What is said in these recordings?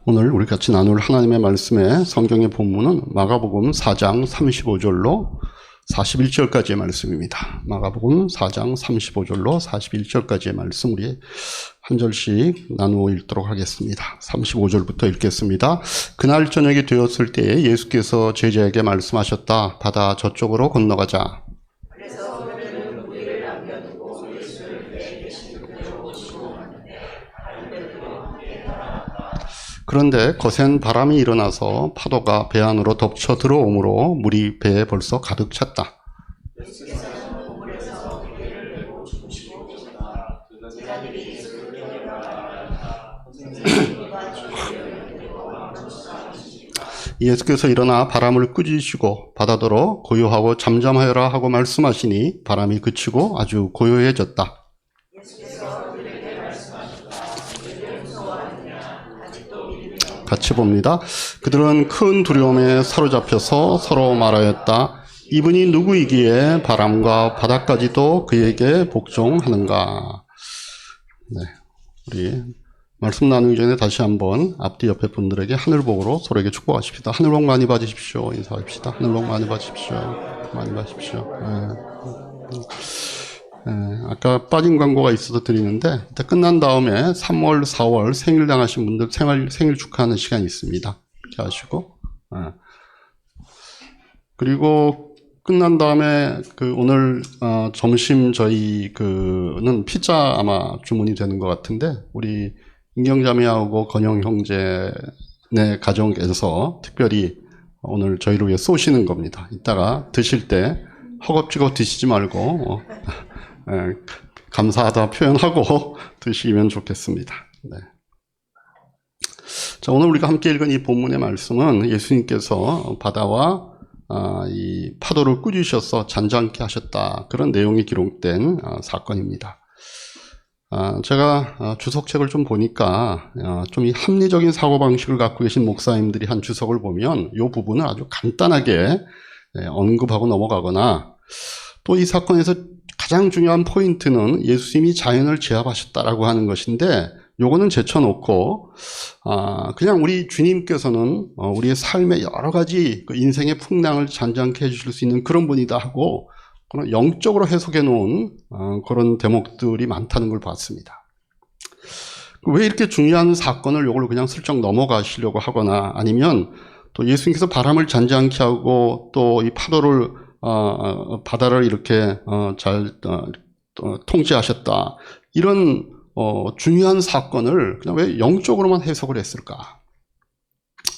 오늘 우리 같이 나눌 하나님의 말씀의 성경의 본문은 마가복음 4장 35절로 41절까지의 말씀입니다. 마가복음 4장 35절로 41절까지의 말씀 우리 한 절씩 나누어 읽도록 하겠습니다. 35절부터 읽겠습니다. 그날 저녁이 되었을 때에 예수께서 제자에게 말씀하셨다. 바다 저쪽으로 건너가자. 그래서 그들은 무리를 남겨두고 예수를 배에 계신 그대로 모시고 갔는데 다른 배들과 함께 따라갔다. 그런데 거센 바람이 일어나서 파도가 배 안으로 덮쳐 들어오므로 물이 배에 벌써 가득 찼다. 예수께서는 우물에서 배를 메고 주무시고 계셨다. 제자들이 예수를 데려가다가 선생님과 주님을 데리고 왕초사 하시니까 예수께서 일어나 바람을 꾸짖으시고 바다더러 고요하고 잠잠하여라 하고 말씀하시니 바람이 그치고 아주 고요해졌다. 예수께서 그들에게 말씀하셨다. 왜 무서워하느냐 아직도 믿느냐. 같이 봅니다. 그들은 큰 두려움에 사로잡혀서 서로 말하였다. 이분이 누구이기에 바람과 바다까지도 그에게 복종하는가. 네, 우리 말씀 나누기 전에 다시 한번 앞뒤 옆에 분들에게 하늘복으로 서로에게 축복하십시다. 하늘복 많이 받으십시오. 인사합시다. 하늘복 많이 받으십시오. 많이 받으십시오. 아까 빠진 광고가 있어서 드리는데 끝난 다음에 3월, 4월 생일 당하신 분들 생일 축하하는 시간이 있습니다. 이렇게 하시고 그리고 끝난 다음에 오늘 점심 저희는 피자 아마 주문이 되는 것 같은데 우리 인경자매하고 건영 형제네 가정에서 특별히 오늘 저희를 위해 쏘시는 겁니다. 이따가 드실 때 허겁지겁 드시지 말고 감사하다 표현하고 드시면 좋겠습니다. 네. 자, 오늘 우리가 함께 읽은 이 본문의 말씀은 예수님께서 바다와 이 파도를 꾸짖으셔서 잔잔케 하셨다. 그런 내용이 기록된 사건입니다. 제가 주석책을 좀 보니까 좀 이 합리적인 사고방식을 갖고 계신 목사님들이 한 주석을 보면 이 부분을 아주 간단하게 언급하고 넘어가거나 또 이 사건에서 가장 중요한 포인트는 예수님이 자연을 제압하셨다라고 하는 것인데 요거는 제쳐놓고 그냥 우리 주님께서는 우리의 삶의 여러 가지 그 인생의 풍랑을 잔잔케 해주실 수 있는 그런 분이다 하고 그런 영적으로 해석해 놓은 그런 대목들이 많다는 걸 봤습니다. 왜 이렇게 중요한 사건을 요걸 그냥 슬쩍 넘어가시려고 하거나 아니면 또 예수님께서 바람을 잔잔케 하고 또 이 파도를 바다를 이렇게 잘 통제하셨다 이런 중요한 사건을 그냥 왜 영적으로만 해석을 했을까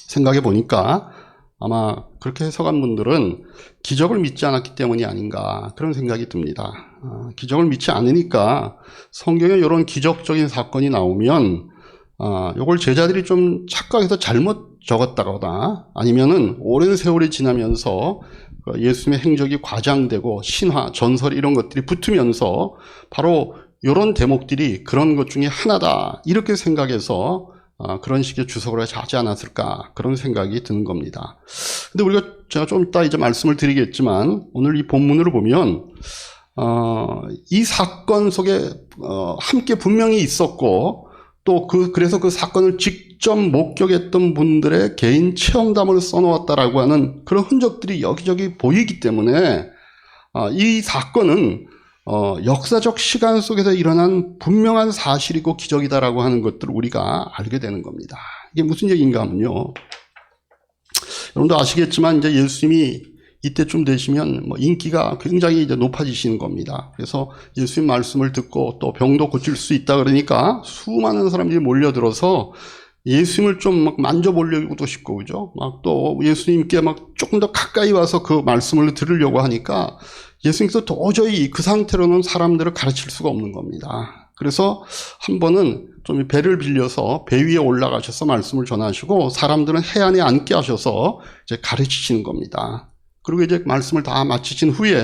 생각해 보니까 아마 그렇게 해석한 분들은 기적을 믿지 않았기 때문이 아닌가 그런 생각이 듭니다. 기적을 믿지 않으니까 성경에 이런 기적적인 사건이 나오면 이걸 제자들이 좀 착각해서 잘못 적었다거나 아니면은 오랜 세월이 지나면서 예수님의 행적이 과장되고 신화, 전설 이런 것들이 붙으면서 바로 이런 대목들이 그런 것 중에 하나다 이렇게 생각해서 그런 식의 주석을 하지 않았을까 그런 생각이 드는 겁니다. 근데 제가 좀 이따 이제 말씀을 드리겠지만 오늘 이 본문으로 보면 이 사건 속에 함께 분명히 있었고 또 그래서 그 사건을 직접 목격했던 분들의 개인 체험담을 써놓았다라고 하는 그런 흔적들이 여기저기 보이기 때문에 이 사건은 역사적 시간 속에서 일어난 분명한 사실이고 기적이다라고 하는 것들을 우리가 알게 되는 겁니다. 이게 무슨 얘기인가 하면요. 여러분도 아시겠지만 이제 예수님이 이때쯤 되시면 인기가 굉장히 이제 높아지시는 겁니다. 그래서 예수님 말씀을 듣고 또 병도 고칠 수 있다 그러니까 수많은 사람들이 몰려들어서 예수님을 좀 막 만져보려고도 싶고, 그죠? 막 또 예수님께 막 조금 더 가까이 와서 그 말씀을 들으려고 하니까 예수님께서 도저히 그 상태로는 사람들을 가르칠 수가 없는 겁니다. 그래서 한 번은 좀 배를 빌려서 배 위에 올라가셔서 말씀을 전하시고 사람들은 해안에 앉게 하셔서 이제 가르치시는 겁니다. 그리고 이제 말씀을 다 마치신 후에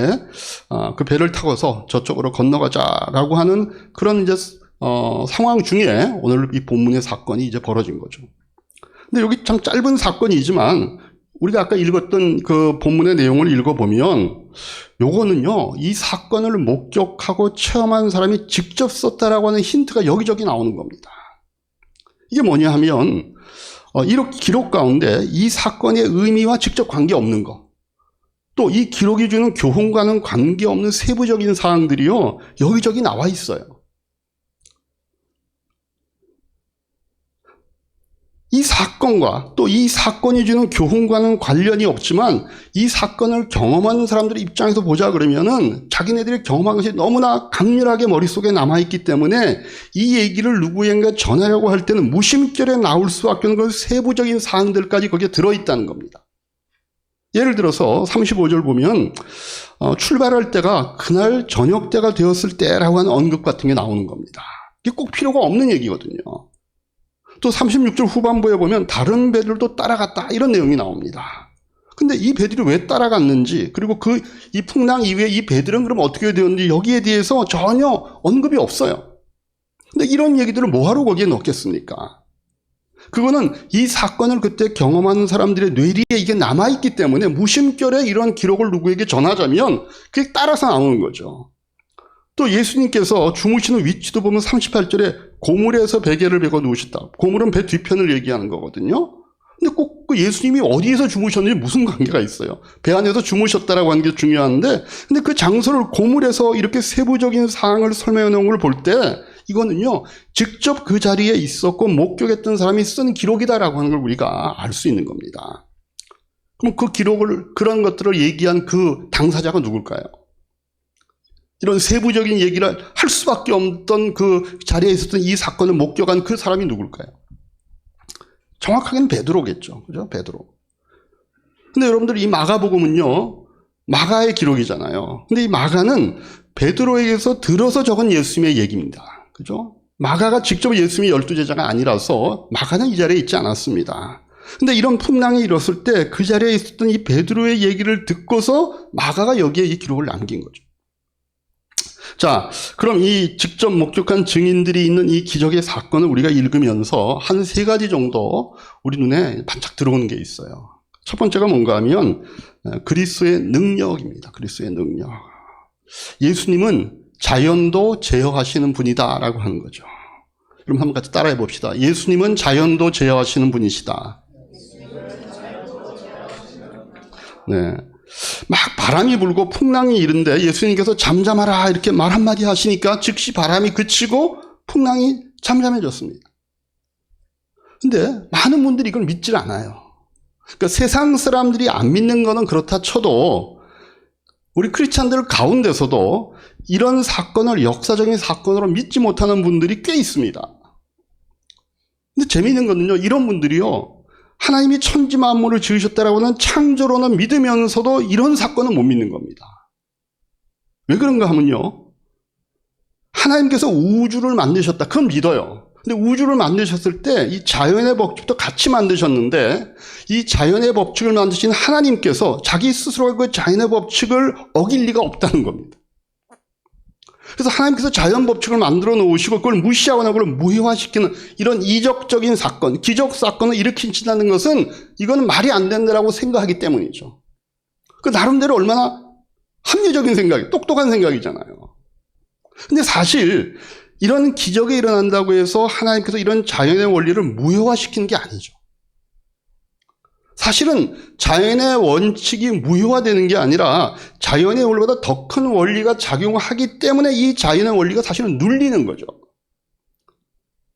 그 배를 타고서 저쪽으로 건너가자라고 하는 그런 이제 상황 중에 오늘 이 본문의 사건이 이제 벌어진 거죠. 근데 여기 참 짧은 사건이지만 우리가 아까 읽었던 그 본문의 내용을 읽어보면 요거는요 이 사건을 목격하고 체험한 사람이 직접 썼다라고 하는 힌트가 여기저기 나오는 겁니다. 이게 뭐냐 하면 이렇게 기록 가운데 이 사건의 의미와 직접 관계없는 거, 또 이 기록이 주는 교훈과는 관계없는 세부적인 사항들이요, 여기저기 나와 있어요. 이 사건과 또 이 사건이 주는 교훈과는 관련이 없지만 이 사건을 경험하는 사람들의 입장에서 보자 그러면은 자기네들이 경험한 것이 너무나 강렬하게 머릿속에 남아있기 때문에 이 얘기를 누구에게 전하려고 할 때는 무심결에 나올 수밖에 없는 그 세부적인 사항들까지 거기에 들어있다는 겁니다. 예를 들어서 35절 보면 출발할 때가 그날 저녁 때가 되었을 때라고 하는 언급 같은 게 나오는 겁니다. 이게 꼭 필요가 없는 얘기거든요. 또 36절 후반부에 보면 다른 배들도 따라갔다 이런 내용이 나옵니다. 근데 이 배들이 왜 따라갔는지, 그리고 이 풍랑 이후에 이 배들은 그럼 어떻게 되었는지 여기에 대해서 전혀 언급이 없어요. 근데 이런 얘기들을 뭐하러 거기에 넣겠습니까? 그거는 이 사건을 그때 경험하는 사람들의 뇌리에 이게 남아있기 때문에 무심결에 이런 기록을 누구에게 전하자면 그게 따라서 나오는 거죠. 또 예수님께서 주무시는 위치도 보면 38절에 고물에서 베개를 베고 누우셨다. 고물은 배 뒤편을 얘기하는 거거든요. 근데 꼭 그 예수님이 어디에서 주무셨는지 무슨 관계가 있어요. 배 안에서 주무셨다라고 하는 게 중요한데, 근데 그 장소를 고물에서 이렇게 세부적인 사항을 설명해 놓은 걸 볼 때 이거는요, 직접 그 자리에 있었고 목격했던 사람이 쓴 기록이다라고 하는 걸 우리가 알 수 있는 겁니다. 그럼 그 기록을, 그런 것들을 얘기한 그 당사자가 누굴까요? 이런 세부적인 얘기를 할 수밖에 없던 그 자리에 있었던 이 사건을 목격한 그 사람이 누굴까요? 정확하게는 베드로겠죠. 그죠? 베드로. 근데 여러분들 이 마가복음은요, 마가의 기록이잖아요. 근데 이 마가는 베드로에게서 들어서 적은 예수님의 얘기입니다. 그죠? 마가가 직접 예수님의 12제자가 아니라서 마가는 이 자리에 있지 않았습니다. 근데 이런 풍랑이 일었을 때 그 자리에 있었던 이 베드로의 얘기를 듣고서 마가가 여기에 이 기록을 남긴 거죠. 자, 그럼 이 직접 목격한 증인들이 있는 이 기적의 사건을 우리가 읽으면서 한 3가지 정도 우리 눈에 반짝 들어오는 게 있어요. 첫 번째가 뭔가 하면 그리스도의 능력입니다. 그리스도의 능력. 예수님은 자연도 제어하시는 분이다라고 하는 거죠. 그럼 한번 같이 따라해 봅시다. 예수님은 자연도 제어하시는 분이시다. 네. 막 바람이 불고 풍랑이 이른데 예수님께서 잠잠하라 이렇게 말 한마디 하시니까 즉시 바람이 그치고 풍랑이 잠잠해졌습니다. 근데 많은 분들이 이걸 믿질 않아요. 그러니까 세상 사람들이 안 믿는 거는 그렇다 쳐도 우리 크리스찬들 가운데서도 이런 사건을 역사적인 사건으로 믿지 못하는 분들이 꽤 있습니다. 근데 재미있는 거는요, 이런 분들이요, 하나님이 천지 만물을 지으셨다라고 하는 창조론은 믿으면서도 이런 사건은 못 믿는 겁니다. 왜 그런가 하면요, 하나님께서 우주를 만드셨다. 그건 믿어요. 근데 우주를 만드셨을 때 이 자연의 법칙도 같이 만드셨는데 이 자연의 법칙을 만드신 하나님께서 자기 스스로가 그 자연의 법칙을 어길 리가 없다는 겁니다. 그래서 하나님께서 자연 법칙을 만들어 놓으시고 그걸 무시하거나 그걸 무효화시키는 이런 이적적인 사건, 기적 사건을 일으킨다는 것은 이건 말이 안 된다라고 생각하기 때문이죠. 그 나름대로 얼마나 합리적인 생각이, 똑똑한 생각이잖아요. 근데 사실 이런 기적이 일어난다고 해서 하나님께서 이런 자연의 원리를 무효화시키는 게 아니죠. 사실은 자연의 원칙이 무효화되는 게 아니라 자연의 원리보다 더 큰 원리가 작용하기 때문에 이 자연의 원리가 사실은 눌리는 거죠.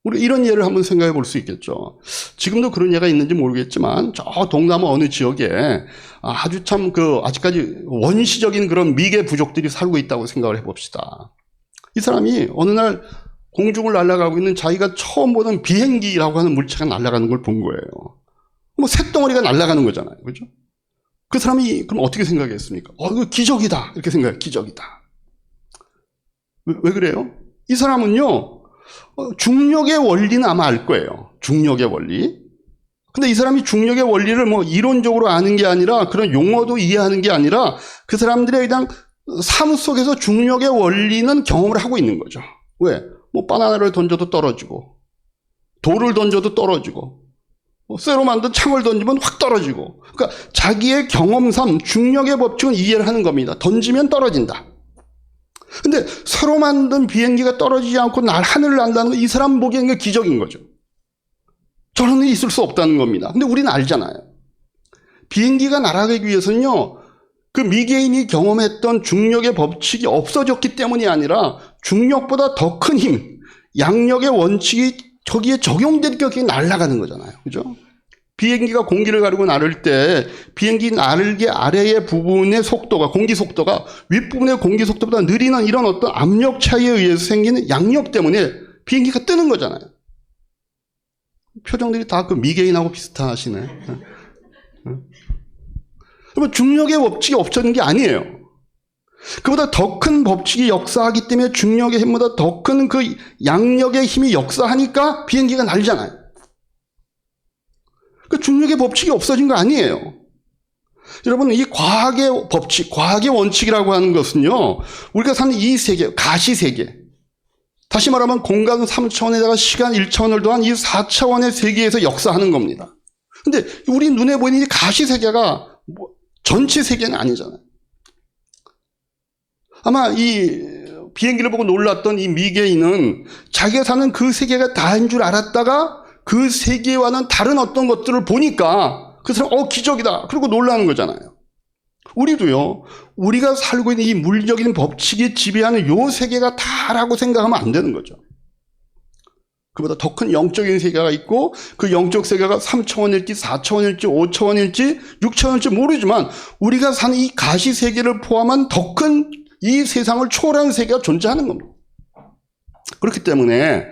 우리 이런 예를 한번 생각해 볼 수 있겠죠. 지금도 그런 예가 있는지 모르겠지만 저 동남아 어느 지역에 아주 참 아직까지 원시적인 그런 미개 부족들이 살고 있다고 생각을 해봅시다. 이 사람이 어느 날 공중을 날아가고 있는 자기가 처음 보는 비행기라고 하는 물체가 날아가는 걸 본 거예요. 뭐 쇳덩어리가 날아가는 거잖아요. 그죠? 그 사람이 그럼 어떻게 생각했습니까? 이거 기적이다. 이렇게 생각해요. 기적이다. 왜 그래요? 이 사람은요, 중력의 원리는 아마 알 거예요. 중력의 원리. 근데 이 사람이 중력의 원리를 뭐 이론적으로 아는 게 아니라 그런 용어도 이해하는 게 아니라 그 사람들의 그냥 삶 속에서 중력의 원리는 경험을 하고 있는 거죠. 왜? 뭐 바나나를 던져도 떨어지고, 돌을 던져도 떨어지고, 쇠로 만든 창을 던지면 확 떨어지고. 그러니까 자기의 경험상 중력의 법칙은 이해를 하는 겁니다. 던지면 떨어진다. 근데 새로 만든 비행기가 떨어지지 않고 하늘을 난다는 거 이 사람 보기에는 기적인 거죠. 저런 일이 있을 수 없다는 겁니다. 근데 우리는 알잖아요. 비행기가 날아가기 위해서는요, 그 미개인이 경험했던 중력의 법칙이 없어졌기 때문이 아니라 중력보다 더 큰 힘, 양력의 원칙이 저기에 적용되니까 그게 날아가는 거잖아요. 그죠? 비행기가 공기를 가르고 나를 때 비행기 날개 아래의 부분의 속도가, 공기 속도가 윗부분의 공기 속도보다 느리는 이런 어떤 압력 차이에 의해서 생기는 양력 때문에 비행기가 뜨는 거잖아요. 표정들이 다 그 미개인하고 비슷하시네. 그러면 중력의 법칙이 없어진 게 아니에요. 그보다 더 큰 법칙이 역사하기 때문에 중력의 힘보다 더 큰 그 양력의 힘이 역사하니까 비행기가 날잖아요. 그 중력의 법칙이 없어진 거 아니에요. 여러분, 이 과학의 법칙, 과학의 원칙이라고 하는 것은요, 우리가 사는 이 세계, 가시세계, 다시 말하면 공간 3차원에다가 시간 1차원을 더한 이 4차원의 세계에서 역사하는 겁니다. 근데 우리 눈에 보이는 이 가시세계가 전체 세계는 아니잖아요. 아마 이 비행기를 보고 놀랐던 이 미개인은 자기가 사는 그 세계가 다인 줄 알았다가 그 세계와는 다른 어떤 것들을 보니까 그 사람 기적이다 그러고 놀라는 거잖아요. 우리도요, 우리가 살고 있는 이 물리적인 법칙이 지배하는 요 세계가 다라고 생각하면 안 되는 거죠. 그보다 더 큰 영적인 세계가 있고 그 영적 세계가 3차원일지 4차원일지 5차원일지 6차원일지 모르지만 우리가 사는 이 가시 세계를 포함한 더 큰 이 세상을 초월하는 세계가 존재하는 겁니다. 그렇기 때문에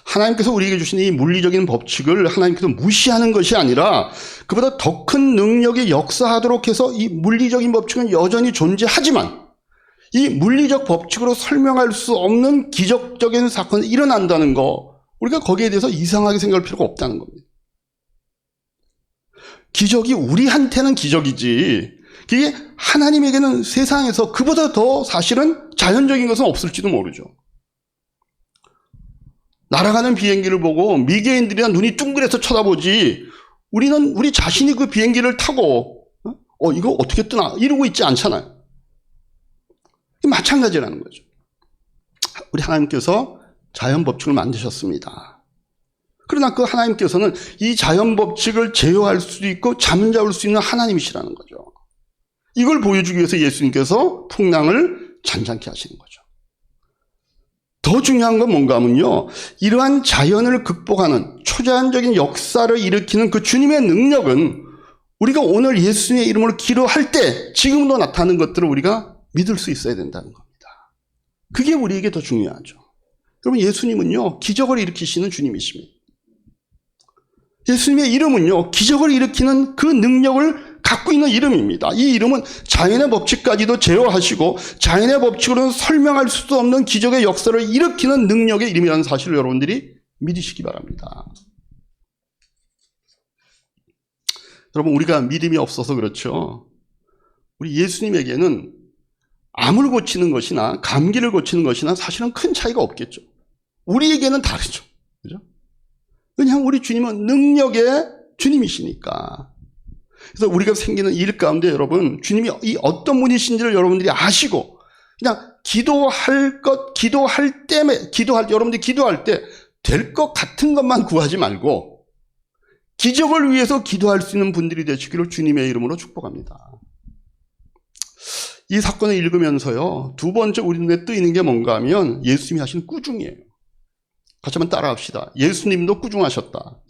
하나님께서 우리에게 주신 이 물리적인 법칙을 하나님께서 무시하는 것이 아니라 그보다 더 큰 능력이 역사하도록 해서 이 물리적인 법칙은 여전히 존재하지만 이 물리적 법칙으로 설명할 수 없는 기적적인 사건이 일어난다는 거, 우리가 거기에 대해서 이상하게 생각할 필요가 없다는 겁니다. 기적이 우리한테는 기적이지 그게 하나님에게는 세상에서 그보다 더 사실은 자연적인 것은 없을지도 모르죠. 날아가는 비행기를 보고 미개인들이나 눈이 둥그레서 쳐다보지 우리 자신이 그 비행기를 타고 이거 어떻게 뜨나 이러고 있지 않잖아요. 마찬가지라는 거죠. 우리 하나님께서 자연 법칙을 만드셨습니다. 그러나 그 하나님께서는 이 자연 법칙을 제어할 수도 있고 잠재울 수 있는 하나님이시라는 거죠. 이걸 보여주기 위해서 예수님께서 풍랑을 잔잔케 하시는 거죠. 더 중요한 건 뭔가 하면요, 이러한 자연을 극복하는 초자연적인 역사를 일으키는 그 주님의 능력은 우리가 오늘 예수님의 이름으로 기도할 때 지금도 나타나는 것들을 우리가 믿을 수 있어야 된다는 겁니다. 그게 우리에게 더 중요하죠. 여러분, 예수님은요, 기적을 일으키시는 주님이십니다. 예수님의 이름은요, 기적을 일으키는 그 능력을 갖고 있는 이름입니다. 이 이름은 자연의 법칙까지도 제어하시고 자연의 법칙으로는 설명할 수도 없는 기적의 역사를 일으키는 능력의 이름이라는 사실을 여러분들이 믿으시기 바랍니다. 여러분, 우리가 믿음이 없어서 그렇죠. 우리 예수님에게는 암을 고치는 것이나 감기를 고치는 것이나 사실은 큰 차이가 없겠죠. 우리에게는 다르죠. 그죠? 왜냐하면 우리 주님은 능력의 주님이시니까. 그래서 우리가 생기는 일 가운데 여러분, 주님이 이 어떤 분이신지를 여러분들이 아시고 그냥 여러분들이 기도할 때 될 것 같은 것만 구하지 말고 기적을 위해서 기도할 수 있는 분들이 되시기를 주님의 이름으로 축복합니다. 이 사건을 읽으면서요, 두 번째 우리 눈에 뜨이는 게 뭔가 하면 예수님이 하신 꾸중이에요. 같이 한번 따라합시다. 예수님도 꾸중하셨다.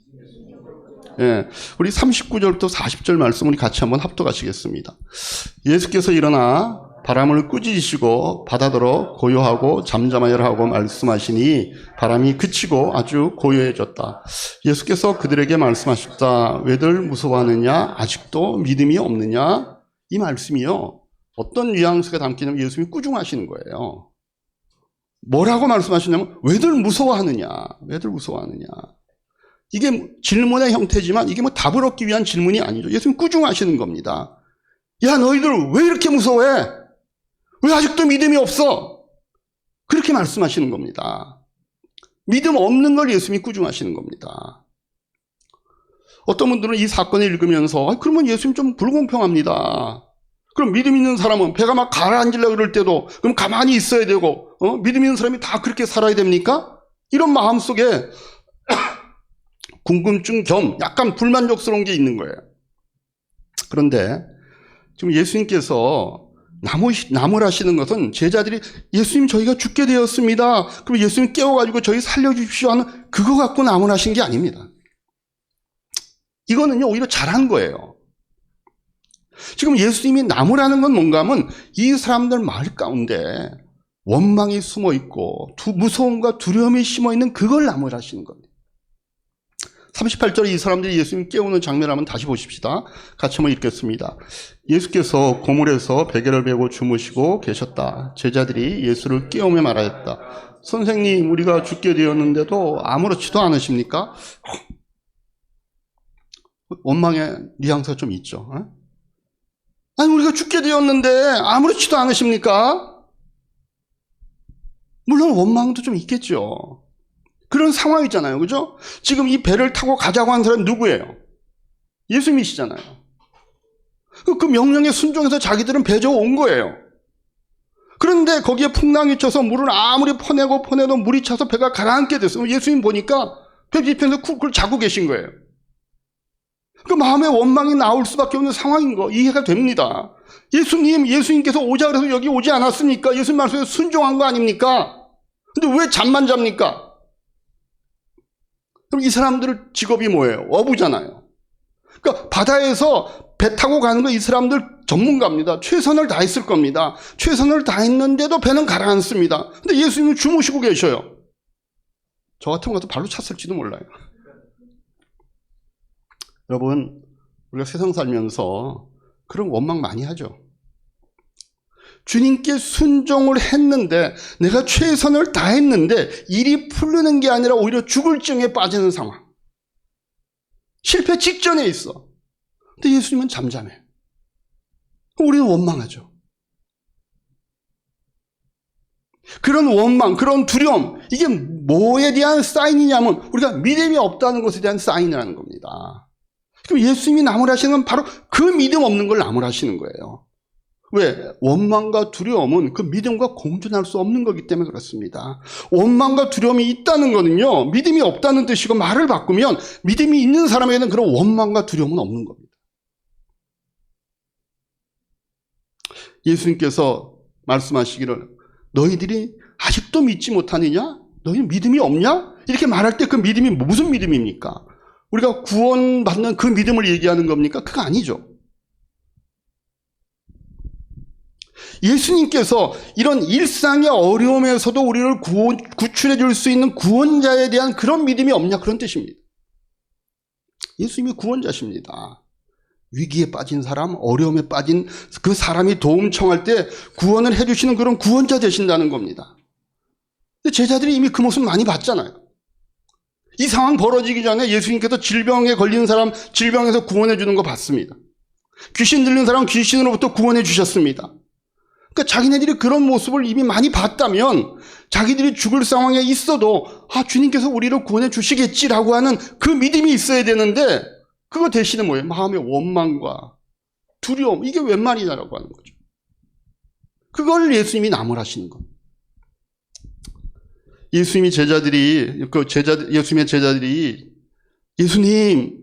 예, 우리 39절부터 40절 말씀 우리 같이 한번 합독하시겠습니다. 예수께서 일어나 바람을 꾸짖으시고 바다더러 고요하고 잠잠하여라 하고 말씀하시니 바람이 그치고 아주 고요해졌다. 예수께서 그들에게 말씀하셨다. 왜들 무서워하느냐? 아직도 믿음이 없느냐? 이 말씀이요, 어떤 뉘앙스가 담기냐면 예수님이 꾸중하시는 거예요. 뭐라고 말씀하시냐면 왜들 무서워하느냐? 왜들 무서워하느냐? 이게 질문의 형태지만 이게 답을 얻기 위한 질문이 아니죠. 예수님 꾸중하시는 겁니다. 야, 너희들 왜 이렇게 무서워해? 왜 아직도 믿음이 없어? 그렇게 말씀하시는 겁니다. 믿음 없는 걸 예수님이 꾸중하시는 겁니다. 어떤 분들은 이 사건을 읽으면서 그러면 예수님 좀 불공평합니다. 그럼 믿음 있는 사람은 배가 막 가라앉으려고 그럴 때도 그럼 가만히 있어야 되고 믿음 있는 사람이 다 그렇게 살아야 됩니까? 이런 마음속에 궁금증 겸 약간 불만족스러운 게 있는 거예요. 그런데 지금 예수님께서 나무라시는 것은 제자들이 예수님 저희가 죽게 되었습니다. 그럼 예수님 깨워가지고 저희 살려주십시오 하는 그거 갖고 나무라신 게 아닙니다. 이거는요 오히려 잘한 거예요. 지금 예수님이 나무라는 건 뭔가 하면 이 사람들 마을 가운데 원망이 숨어 있고 무서움과 두려움이 심어 있는 그걸 나무라시는 겁니다. 38절에 이 사람들이 예수님 깨우는 장면을 한번 다시 보십시다. 같이 한번 읽겠습니다. 예수께서 고물에서 베개를 베고 주무시고 계셨다. 제자들이 예수를 깨우며 말하였다. 선생님, 우리가 죽게 되었는데도 아무렇지도 않으십니까? 원망의 뉘앙스가 좀 있죠. 아니, 우리가 죽게 되었는데 아무렇지도 않으십니까? 물론 원망도 좀 있겠죠. 그런 상황이잖아요. 그죠? 지금 이 배를 타고 가자고 한 사람이 누구예요? 예수님이시잖아요. 그 명령에 순종해서 자기들은 배 저어 온 거예요. 그런데 거기에 풍랑이 쳐서 물을 아무리 퍼내도 물이 차서 배가 가라앉게 됐어요. 예수님 보니까 배 뒤편에서 쿨쿨 자고 계신 거예요. 그 마음에 원망이 나올 수밖에 없는 상황인 거 이해가 됩니다. 예수님께서 오자 그래서 여기 오지 않았습니까? 예수님 말씀에 순종한 거 아닙니까? 근데 왜 잠만 잡니까? 그럼 이 사람들 직업이 뭐예요? 어부잖아요. 그러니까 바다에서 배 타고 가는 거 이 사람들 전문가입니다. 최선을 다했을 겁니다. 최선을 다했는데도 배는 가라앉습니다. 근데 예수님은 주무시고 계셔요. 저 같은 것도 발로 찼을지도 몰라요. 여러분, 우리가 세상 살면서 그런 원망 많이 하죠. 주님께 순종을 했는데 내가 최선을 다했는데 일이 풀리는 게 아니라 오히려 죽을 증에 빠지는 상황. 실패 직전에 있어. 근데 예수님은 잠잠해. 우리는 원망하죠. 그런 원망, 그런 두려움, 이게 뭐에 대한 사인이냐면 우리가 믿음이 없다는 것에 대한 사인이라는 겁니다. 그럼 예수님이 나무라시는 건 바로 그 믿음 없는 걸 나무라시는 거예요. 왜? 원망과 두려움은 그 믿음과 공존할 수 없는 거기 때문에 그렇습니다. 원망과 두려움이 있다는 거는요, 믿음이 없다는 뜻이고 말을 바꾸면 믿음이 있는 사람에게는 그런 원망과 두려움은 없는 겁니다. 예수님께서 말씀하시기를 너희들이 아직도 믿지 못하느냐? 너희 믿음이 없냐? 이렇게 말할 때 그 믿음이 무슨 믿음입니까? 우리가 구원받는 그 믿음을 얘기하는 겁니까? 그거 아니죠. 예수님께서 이런 일상의 어려움에서도 우리를 구출해 줄 수 있는 구원자에 대한 그런 믿음이 없냐? 그런 뜻입니다. 예수님이 구원자십니다. 위기에 빠진 사람, 어려움에 빠진 그 사람이 도움 청할 때 구원을 해주시는 그런 구원자 되신다는 겁니다. 근데 제자들이 이미 그 모습 많이 봤잖아요. 이 상황 벌어지기 전에 예수님께서 질병에 걸린 사람 질병에서 구원해 주는 거 봤습니다. 귀신 들린 사람 귀신으로부터 구원해 주셨습니다. 그러니까 자기네들이 그런 모습을 이미 많이 봤다면 자기들이 죽을 상황에 있어도 주님께서 우리를 구원해 주시겠지라고 하는 그 믿음이 있어야 되는데 그거 대신에 뭐예요? 마음의 원망과 두려움, 이게 웬 말이냐라고 하는 거죠. 그걸 예수님이 나무라시는 겁니다. 예수님의 제자들이 예수님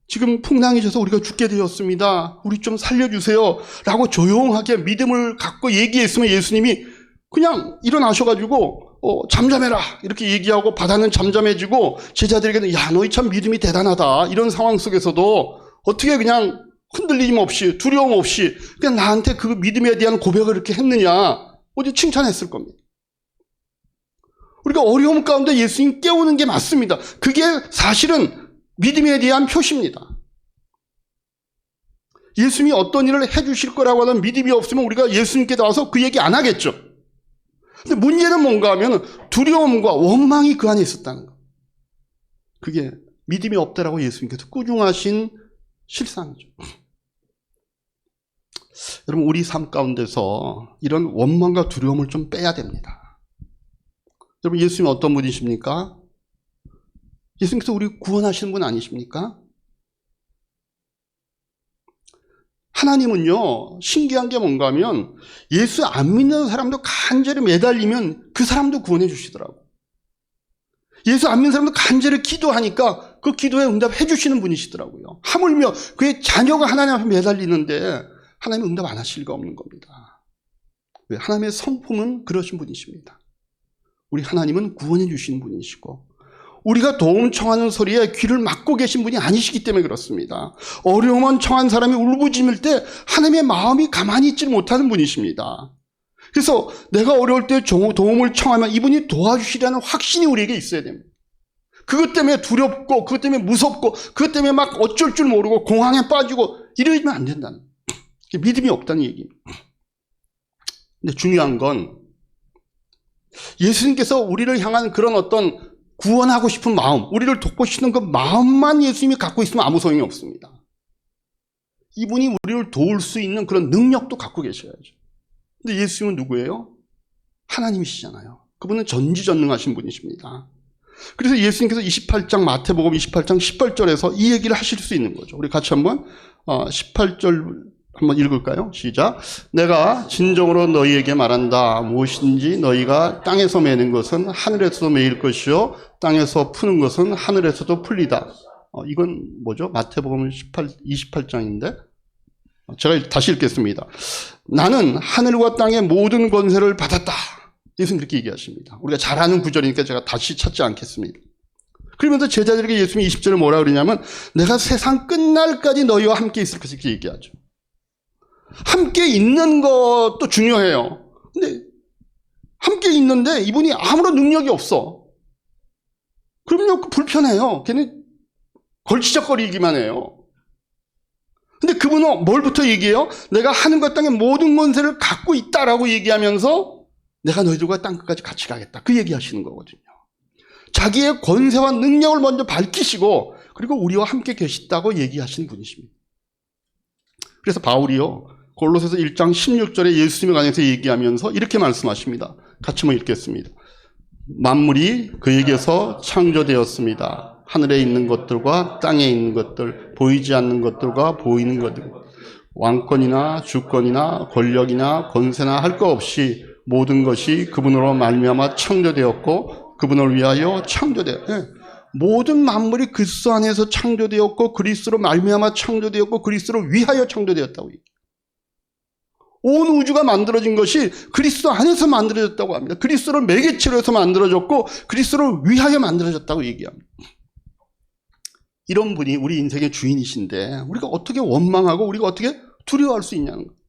지금 풍랑이 져서 우리가 죽게 되었습니다. 우리 좀 살려주세요 라고 조용하게 믿음을 갖고 얘기했으면 예수님이 그냥 일어나셔가지고 잠잠해라 이렇게 얘기하고 바다는 잠잠해지고 제자들에게는 야 너희 참 믿음이 대단하다 이런 상황 속에서도 어떻게 그냥 흔들림 없이 두려움 없이 그냥 나한테 그 믿음에 대한 고백을 이렇게 했느냐 어디 칭찬했을 겁니다. 우리가 어려움 가운데 예수님 깨우는 게 맞습니다. 그게 사실은 믿음에 대한 표시입니다. 예수님이 어떤 일을 해주실 거라고 하는 믿음이 없으면 우리가 예수님께 나와서 그 얘기 안 하겠죠. 근데 문제는 뭔가 하면 두려움과 원망이 그 안에 있었다는 거. 그게 믿음이 없다라고 예수님께서 꾸중하신 실상이죠. 여러분 우리 삶 가운데서 이런 원망과 두려움을 좀 빼야 됩니다. 여러분 예수님은 어떤 분이십니까? 예수님께서 우리 구원하시는 분 아니십니까? 하나님은요 신기한 게 뭔가 하면 예수 안 믿는 사람도 간절히 매달리면 그 사람도 구원해 주시더라고. 예수 안 믿는 사람도 간절히 기도하니까 그 기도에 응답해 주시는 분이시더라고요. 하물며 그의 자녀가 하나님 앞에 매달리는데 하나님은 응답 안 하실 리가 없는 겁니다. 왜? 하나님의 성품은 그러신 분이십니다. 우리 하나님은 구원해 주시는 분이시고 우리가 도움 청하는 소리에 귀를 막고 계신 분이 아니시기 때문에 그렇습니다. 어려움만 청한 사람이 울부짖을 때 하나님의 마음이 가만히 있지 못하는 분이십니다. 그래서 내가 어려울 때 도움을 청하면 이분이 도와주시라는 확신이 우리에게 있어야 됩니다. 그것 때문에 두렵고 그것 때문에 무섭고 그것 때문에 막 어쩔 줄 모르고 공황에 빠지고 이러면 안 된다는 믿음이 없다는 얘기입니다. 근데 중요한 건 예수님께서 우리를 향한 그런 어떤 구원하고 싶은 마음, 우리를 돕고싶은 그 마음만 예수님이 갖고 있으면 아무 소용이 없습니다. 이분이 우리를 도울 수 있는 그런 능력도 갖고 계셔야죠. 근데 예수님은 누구예요? 하나님이시잖아요. 그분은 전지전능하신 분이십니다. 그래서 예수님께서 28장 마태복음 28장 18절에서 이 얘기를 하실 수 있는 거죠. 우리 같이 한번 18절 한번 읽을까요? 시작. 내가 진정으로 너희에게 말한다. 무엇인지 너희가 땅에서 매는 것은 하늘에서도 매일 것이요 땅에서 푸는 것은 하늘에서도 풀리다. 이건 뭐죠? 마태복음 28장인데 제가 다시 읽겠습니다. 나는 하늘과 땅의 모든 권세를 받았다. 예수님 그렇게 얘기하십니다. 우리가 잘 아는 구절이니까 제가 다시 찾지 않겠습니다. 그러면서 제자들에게 예수님이 20절에 뭐라 그러냐면 내가 세상 끝날까지 너희와 함께 있을 것을 이렇게 얘기하죠. 함께 있는 것도 중요해요. 근데 함께 있는데 이분이 아무런 능력이 없어. 그럼요, 불편해요. 걔는 걸치적거리기만 해요. 근데 그분은 뭘부터 얘기해요? 내가 하늘과 땅의 모든 권세를 갖고 있다라고 얘기하면서 내가 너희들과 땅 끝까지 같이 가겠다. 그 얘기하시는 거거든요. 자기의 권세와 능력을 먼저 밝히시고 그리고 우리와 함께 계시다고 얘기하시는 분이십니다. 그래서 바울이요 골로새서 1장 16절에 예수님에 관해서 얘기하면서 이렇게 말씀하십니다. 같이 한번 읽겠습니다. 만물이 그에게서 창조되었습니다. 하늘에 있는 것들과 땅에 있는 것들, 보이지 않는 것들과 보이는 것들, 왕권이나 주권이나 권력이나 권세나 할 것 없이 모든 것이 그분으로 말미암아 창조되었고 그분을 위하여 창조되었고 모든 만물이 그리스도 안에서 창조되었고 그리스도로 말미암아 창조되었고 그리스도를 위하여 창조되었다고 얘기해요. 온 우주가 만들어진 것이 그리스도 안에서 만들어졌다고 합니다. 그리스도를 매개체로 해서 만들어졌고 그리스도를 위하여 만들어졌다고 얘기합니다. 이런 분이 우리 인생의 주인이신데 우리가 어떻게 원망하고 우리가 어떻게 두려워할 수 있냐는 거예요.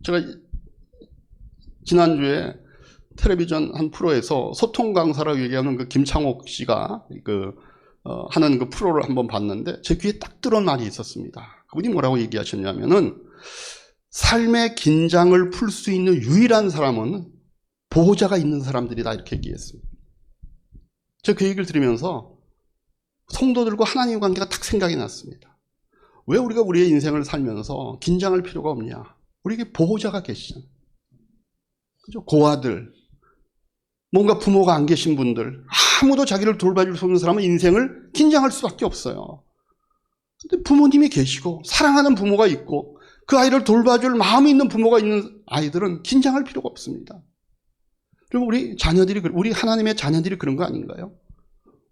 제가 지난주에 텔레비전 한 프로에서 소통 강사라고 얘기하는 그 김창옥 씨가 하는 그 프로를 한번 봤는데 제 귀에 딱 들어온 말이 있었습니다. 그분이 뭐라고 얘기하셨냐면은 삶의 긴장을 풀 수 있는 유일한 사람은 보호자가 있는 사람들이다 이렇게 얘기했습니다. 제가 그 얘기를 들으면서 성도들과 하나님의 관계가 딱 생각이 났습니다. 왜 우리가 우리의 인생을 살면서 긴장할 필요가 없냐? 우리에게 보호자가 계시잖아요. 그죠? 고아들, 뭔가 부모가 안 계신 분들, 아무도 자기를 돌봐줄 수 없는 사람은 인생을 긴장할 수밖에 없어요. 근데 부모님이 계시고 사랑하는 부모가 있고 그 아이를 돌봐줄 마음이 있는 부모가 있는 아이들은 긴장할 필요가 없습니다. 그리고 우리 하나님의 자녀들이 그런 거 아닌가요?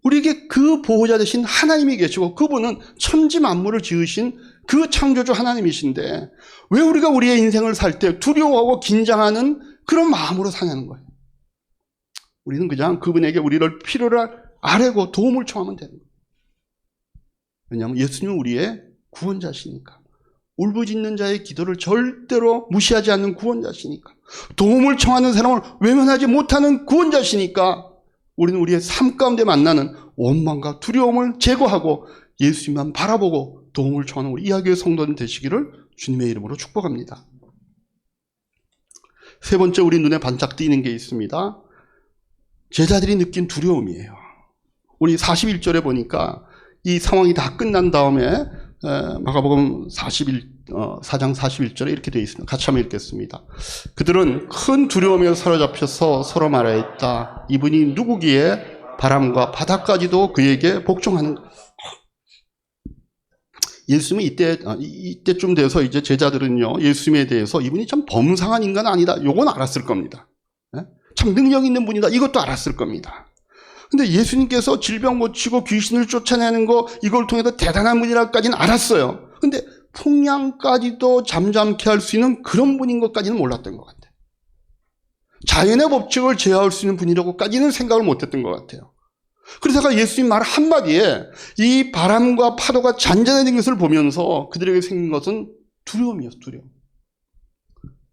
우리에게 그 보호자 되신 하나님이 계시고 그분은 천지 만물을 지으신 그 창조주 하나님이신데 왜 우리가 우리의 인생을 살 때 두려워하고 긴장하는 그런 마음으로 사냐는 거예요. 우리는 그냥 그분에게 우리를 필요를 아뢰고 도움을 청하면 되는 거예요. 왜냐하면 예수님은 우리의 구원자시니까. 울부짖는 자의 기도를 절대로 무시하지 않는 구원자시니까. 도움을 청하는 사람을 외면하지 못하는 구원자시니까 우리는 우리의 삶 가운데 만나는 원망과 두려움을 제거하고 예수님만 바라보고 도움을 청하는 우리 이하교회 성도들 되시기를 주님의 이름으로 축복합니다. 세 번째 우리 눈에 반짝 뜨이는 게 있습니다. 제자들이 느낀 두려움이에요. 우리 41절에 보니까 이 상황이 다 끝난 다음에 마가복음 4장 41절에 이렇게 되어 있습니다. 같이 한번 읽겠습니다. 그들은 큰 두려움에 사로잡혀서 서로 말하였다. 이분이 누구기에 바람과 바다까지도 그에게 복종하는 것. 예수님이 이때쯤 돼서 이제 제자들은요, 예수님에 대해서 이분이 참 범상한 인간 아니다. 요건 알았을 겁니다. 참 능력 있는 분이다. 이것도 알았을 겁니다. 근데 예수님께서 질병 고치고 귀신을 쫓아내는 거 이걸 통해서 대단한 분이라까지는 알았어요. 근데 풍랑까지도 잠잠케 할 수 있는 그런 분인 것까지는 몰랐던 것 같아요. 자연의 법칙을 제어할 수 있는 분이라고까지는 생각을 못했던 것 같아요. 그러다가 예수님 말 한마디에 이 바람과 파도가 잔잔해진 것을 보면서 그들에게 생긴 것은 두려움이었어요. 두려움.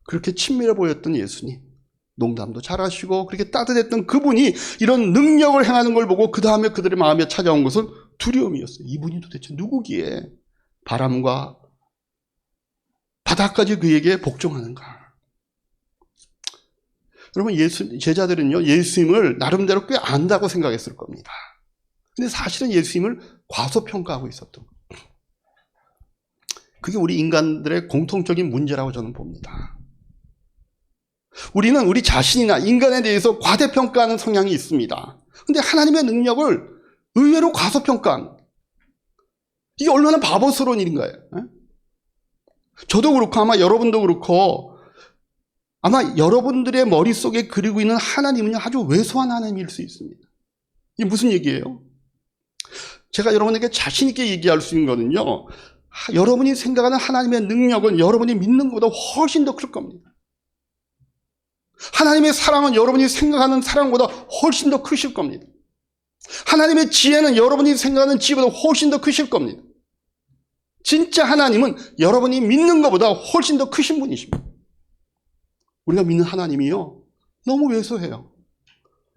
그렇게 친밀해 보였던 예수님, 농담도 잘하시고 그렇게 따뜻했던 그분이 이런 능력을 행하는 걸 보고 그 다음에 그들의 마음에 찾아온 것은 두려움이었어요. 이분이 도대체 누구기에 바람과 바다까지 그에게 복종하는가. 여러분, 제자들은요, 예수님을 나름대로 꽤 안다고 생각했을 겁니다. 근데 사실은 예수님을 과소평가하고 있었던 거예요. 그게 우리 인간들의 공통적인 문제라고 저는 봅니다. 우리는 우리 자신이나 인간에 대해서 과대평가하는 성향이 있습니다. 근데 하나님의 능력을 의외로 과소평가한, 이게 얼마나 바보스러운 일인가요? 저도 그렇고 아마 여러분도 그렇고 아마 여러분들의 머릿속에 그리고 있는 하나님은 아주 왜소한 하나님일 수 있습니다. 이게 무슨 얘기예요? 제가 여러분에게 자신 있게 얘기할 수 있는 거는요, 여러분이 생각하는 하나님의 능력은 여러분이 믿는 것보다 훨씬 더 클 겁니다. 하나님의 사랑은 여러분이 생각하는 사랑보다 훨씬 더 크실 겁니다. 하나님의 지혜는 여러분이 생각하는 지혜보다 훨씬 더 크실 겁니다. 진짜 하나님은 여러분이 믿는 것보다 훨씬 더 크신 분이십니다. 우리가 믿는 하나님이요, 너무 왜소해요.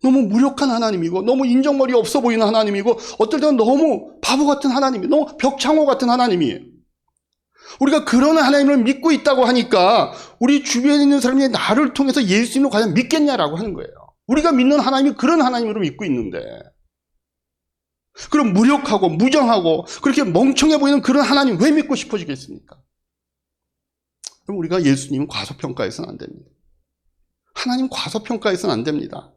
너무 무력한 하나님이고 너무 인정머리 없어 보이는 하나님이고 어떨 때는 너무 바보 같은 하나님이에요. 너무 벽창호 같은 하나님이에요. 우리가 그런 하나님을 믿고 있다고 하니까 우리 주변에 있는 사람이 나를 통해서 예수님을 과연 믿겠냐라고 하는 거예요. 우리가 믿는 하나님이 그런 하나님으로 믿고 있는데, 그럼 무력하고 무정하고 그렇게 멍청해 보이는 그런 하나님 왜 믿고 싶어지겠습니까? 그럼 우리가 예수님은 과소평가해서는 안 됩니다. 하나님 과소평가해서는 안 됩니다.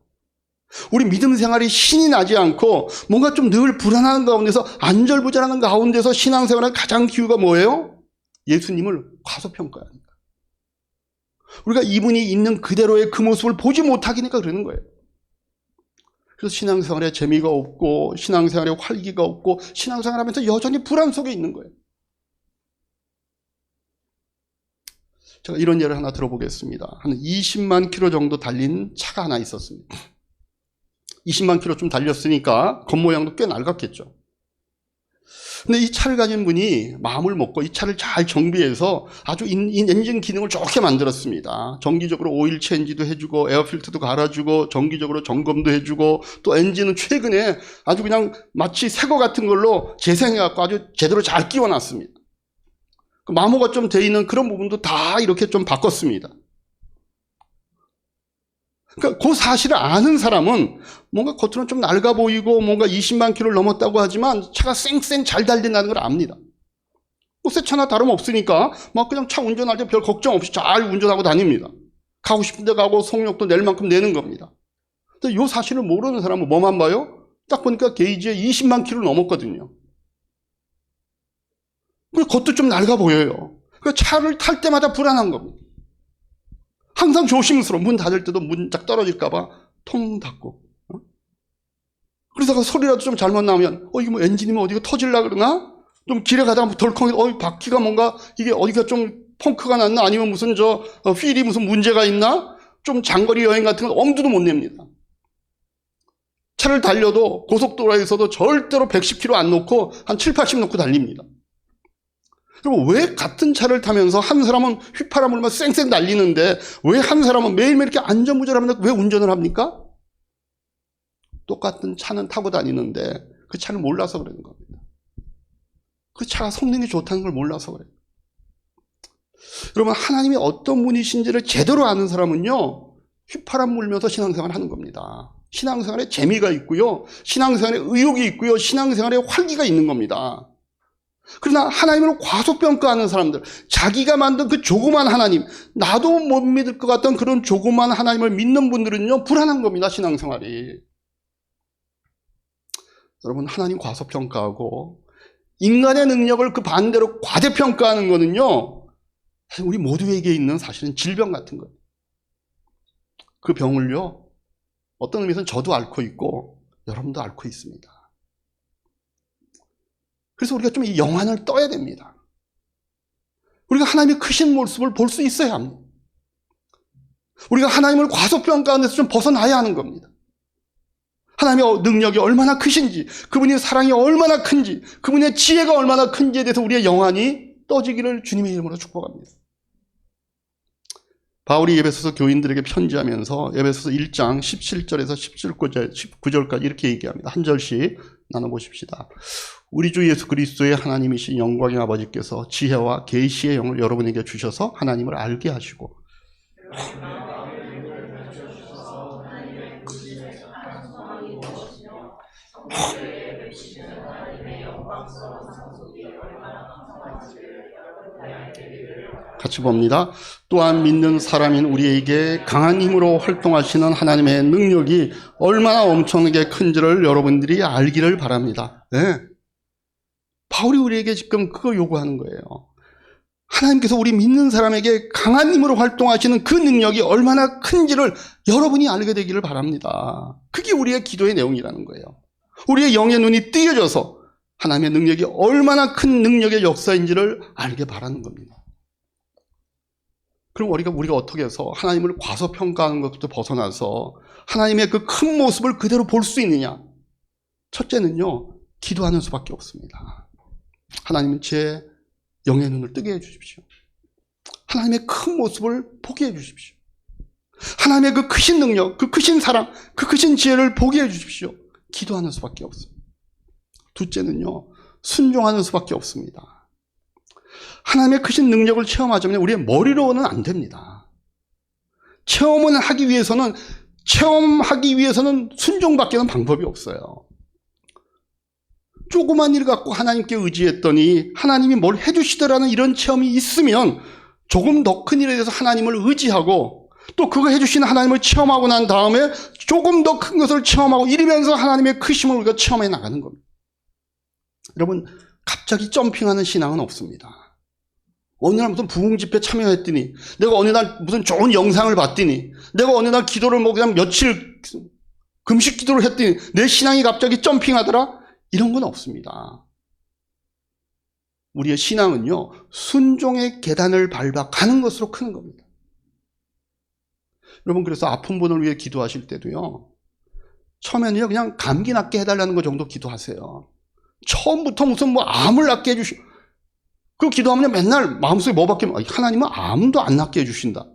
우리 믿음 생활이 신이 나지 않고 뭔가 좀 늘 불안한 가운데서 안절부절하는 가운데서 신앙생활의 가장 기후가 뭐예요? 예수님을 과소평가하니까. 우리가 이분이 있는 그대로의 그 모습을 보지 못하기니까 그러는 거예요. 그래서 신앙생활에 재미가 없고 신앙생활에 활기가 없고 신앙생활하면서 여전히 불안 속에 있는 거예요. 제가 이런 예를 하나 들어보겠습니다. 한 20만 킬로 정도 달린 차가 하나 있었습니다. 20만 킬로 좀 달렸으니까 겉모양도 꽤 낡았겠죠. 근데 이 차를 가진 분이 마음을 먹고 이 차를 잘 정비해서 아주 엔진 기능을 좋게 만들었습니다. 정기적으로 오일 체인지도 해주고 에어필터도 갈아주고 정기적으로 점검도 해주고 또 엔진은 최근에 아주 그냥 마치 새거 같은 걸로 재생해갖고 아주 제대로 잘 끼워놨습니다. 마모가 좀 돼 있는 그런 부분도 다 이렇게 좀 바꿨습니다. 그러니까 그 사실을 아는 사람은 뭔가 겉으로는 좀 낡아 보이고 뭔가 20만 킬로를 넘었다고 하지만 차가 쌩쌩 잘 달린다는 걸 압니다. 새 차나 다름없으니까 막 그냥 차 운전할 때 별 걱정 없이 잘 운전하고 다닙니다. 가고 싶은 데 가고 속력도 낼 만큼 내는 겁니다. 근데 이 사실을 모르는 사람은 뭐만 봐요? 딱 보니까 게이지에 20만 킬로를 넘었거든요. 그리고 겉도 좀 낡아 보여요. 그 차를 탈 때마다 불안한 겁니다. 항상 조심스러워. 문 닫을 때도 문 딱 떨어질까봐 통 닫고. 그러다가 소리라도 좀 잘못 나오면 이게 뭐 엔진이면 어디가 터질라 그러나? 좀 길에 가다가 덜컹 바퀴가 뭔가 이게 어디가 좀 펑크가 났나? 아니면 무슨 휠이 무슨 문제가 있나? 좀 장거리 여행 같은 건 엄두도 못 냅니다. 차를 달려도 고속도로에서도 절대로 110km 안 놓고 한 7, 80 놓고 달립니다. 그리고 왜 같은 차를 타면서 한 사람은 휘파람 불면 쌩쌩 날리는데 왜 한 사람은 매일매일 이렇게 안전무절하면서 왜 운전을 합니까? 똑같은 차는 타고 다니는데 그 차를 몰라서 그러는 겁니다. 그 차가 성능이 좋다는 걸 몰라서 그래요. 여러분, 하나님이 어떤 분이신지를 제대로 아는 사람은요, 휘파람 불면서 신앙생활을 하는 겁니다. 신앙생활에 재미가 있고요, 신앙생활에 의욕이 있고요, 신앙생활에 활기가 있는 겁니다. 그러나 하나님을 과소평가하는 사람들, 자기가 만든 그 조그만 하나님, 나도 못 믿을 것 같던 그런 조그만 하나님을 믿는 분들은요, 불안한 겁니다, 신앙생활이. 여러분, 하나님 과소평가하고 인간의 능력을 그 반대로 과대평가하는 거는요, 사실 우리 모두에게 있는 사실은 질병 같은 거예요. 그 병을요, 어떤 의미에서는 저도 앓고 있고 여러분도 앓고 있습니다. 그래서 우리가 좀 이 영안을 떠야 됩니다. 우리가 하나님의 크신 모습을 볼 수 있어야 합니다. 우리가 하나님을 과소평가하는 데서 좀 벗어나야 하는 겁니다. 하나님의 능력이 얼마나 크신지, 그분의 사랑이 얼마나 큰지, 그분의 지혜가 얼마나 큰지에 대해서 우리의 영안이 떠지기를 주님의 이름으로 축복합니다. 바울이 에베소서 교인들에게 편지하면서 에베소서 1장 17절에서 19절까지 이렇게 얘기합니다. 한 절씩 나눠보십시다. 우리 주 예수 그리스도의 하나님이신 영광의 아버지께서 지혜와 계시의 영을 여러분에게 주셔서 하나님을 알게 하시고 같이 봅니다. 또한 믿는 사람인 우리에게 강한 힘으로 활동하시는 하나님의 능력이 얼마나 엄청나게 큰지를 여러분들이 알기를 바랍니다. 네. 바울이 우리에게 지금 그거 요구하는 거예요. 하나님께서 우리 믿는 사람에게 강한 힘으로 활동하시는 그 능력이 얼마나 큰지를 여러분이 알게 되기를 바랍니다. 그게 우리의 기도의 내용이라는 거예요. 우리의 영의 눈이 띄어져서 하나님의 능력이 얼마나 큰 능력의 역사인지를 알게 바라는 겁니다. 그럼 우리가 어떻게 해서 하나님을 과소평가하는 것부터 벗어나서 하나님의 그 큰 모습을 그대로 볼 수 있느냐? 첫째는요, 기도하는 수밖에 없습니다. 하나님은 제 영의 눈을 뜨게 해주십시오. 하나님의 큰 모습을 보게 해주십시오. 하나님의 그 크신 능력, 그 크신 사랑, 그 크신 지혜를 보게 해주십시오. 기도하는 수밖에 없습니다. 둘째는요, 순종하는 수밖에 없습니다. 하나님의 크신 능력을 체험하자면 우리의 머리로는 안 됩니다. 체험하기 위해서는 순종밖에는 방법이 없어요. 조그만 일 갖고 하나님께 의지했더니 하나님이 뭘 해주시더라는 이런 체험이 있으면 조금 더 큰 일에 대해서 하나님을 의지하고 또 그거 해주시는 하나님을 체험하고 난 다음에 조금 더 큰 것을 체험하고 이러면서 하나님의 크심을 우리가 체험해 나가는 겁니다. 여러분, 갑자기 점핑하는 신앙은 없습니다. 어느 날 무슨 부흥 집회 참여했더니, 내가 어느 날 무슨 좋은 영상을 봤더니, 내가 어느 날 기도를 뭐 그냥 며칠 금식 기도를 했더니 내 신앙이 갑자기 점핑하더라? 이런 건 없습니다. 우리의 신앙은요, 순종의 계단을 밟아 가는 것으로 크는 겁니다. 여러분, 그래서 아픈 분을 위해 기도하실 때도요, 처음에는요, 그냥 감기 낫게 해달라는 것 정도 기도하세요. 처음부터 무슨 뭐 암을 낫게 해주시고, 그 기도하면 맨날 마음속에 뭐 바뀌면, 하나님은 암도 안 낫게 해주신다.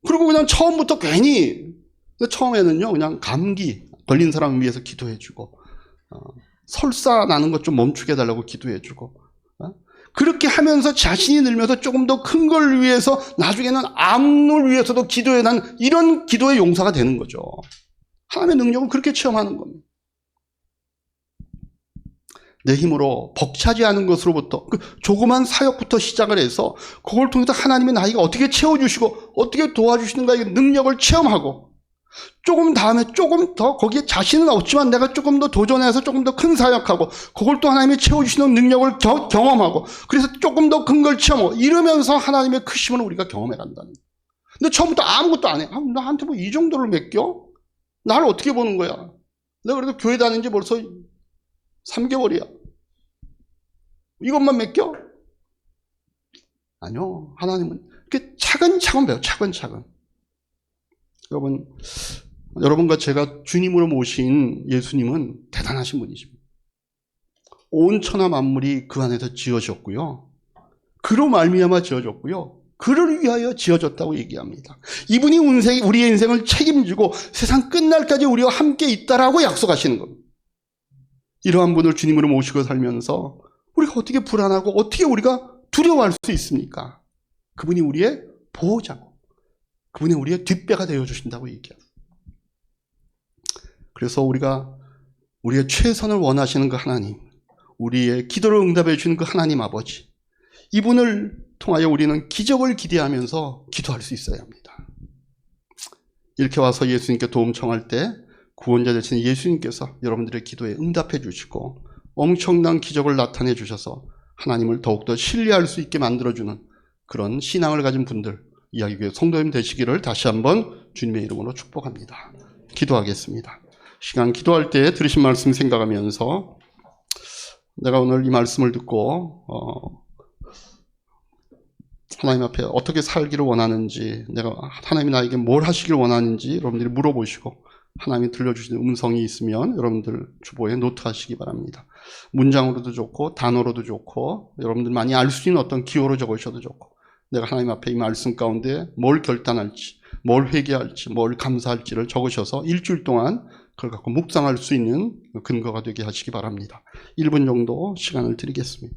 그리고 그냥 처음부터 괜히, 처음에는요, 그냥 감기 걸린 사람을 위해서 기도해주고, 설사 나는 것 좀 멈추게 해달라고 기도해주고, 그렇게 하면서 자신이 늘면서 조금 더 큰 걸 위해서 나중에는 암을 위해서도 기도해 난 이런 기도의 용사가 되는 거죠. 하나님의 능력은 그렇게 체험하는 겁니다. 내 힘으로 벅차지 않은 것으로부터 그 조그만 사역부터 시작을 해서 그걸 통해서 하나님의 나이가 어떻게 채워주시고 어떻게 도와주시는가의 능력을 체험하고 조금 다음에 조금 더 거기에 자신은 없지만 내가 조금 더 도전해서 조금 더 큰 사역하고 그걸 또 하나님이 채워주시는 능력을 경험하고 그래서 조금 더 큰 걸 체험하고 이러면서 하나님의 크심을 우리가 경험해 간다는 거예요. 근데 처음부터 아무것도 안 해. 나한테 뭐 이 정도를 맡겨? 나를 어떻게 보는 거야? 내가 그래도 교회 다닌 지 벌써 3개월이야. 이것만 맡겨? 아니요. 하나님은 이렇게 차근차근 배워. 차근차근. 여러분과 제가 주님으로 모신 예수님은 대단하신 분이십니다. 온 천하 만물이 그 안에서 지어졌고요. 그로 말미암아 지어졌고요. 그를 위하여 지어졌다고 얘기합니다. 이분이 우리의 인생을 책임지고 세상 끝날까지 우리와 함께 있다라고 약속하시는 겁니다. 이러한 분을 주님으로 모시고 살면서 우리가 어떻게 불안하고 어떻게 우리가 두려워할 수 있습니까? 그분이 우리의 보호자고 그분이 우리의 뒷배가 되어주신다고 얘기합니다. 그래서 우리가 우리의 최선을 원하시는 그 하나님, 우리의 기도를 응답해 주시는 그 하나님 아버지, 이분을 통하여 우리는 기적을 기대하면서 기도할 수 있어야 합니다. 이렇게 와서 예수님께 도움 청할 때 구원자 되신 예수님께서 여러분들의 기도에 응답해 주시고 엄청난 기적을 나타내 주셔서 하나님을 더욱더 신뢰할 수 있게 만들어주는 그런 신앙을 가진 분들, 이야기교회 성도님 되시기를 다시 한번 주님의 이름으로 축복합니다. 기도하겠습니다. 시간 기도할 때 들으신 말씀 생각하면서 내가 오늘 이 말씀을 듣고 하나님 앞에 어떻게 살기를 원하는지, 내가 하나님이 나에게 뭘 하시길 원하는지 여러분들이 물어보시고 하나님이 들려주시는 음성이 있으면 여러분들 주보에 노트하시기 바랍니다. 문장으로도 좋고 단어로도 좋고 여러분들 많이 알 수 있는 어떤 기호로 적으셔도 좋고, 내가 하나님 앞에 이 말씀 가운데 뭘 결단할지, 뭘 회개할지, 뭘 감사할지를 적으셔서 일주일 동안 그걸 갖고 묵상할 수 있는 근거가 되게 하시기 바랍니다. 1분 정도 시간을 드리겠습니다.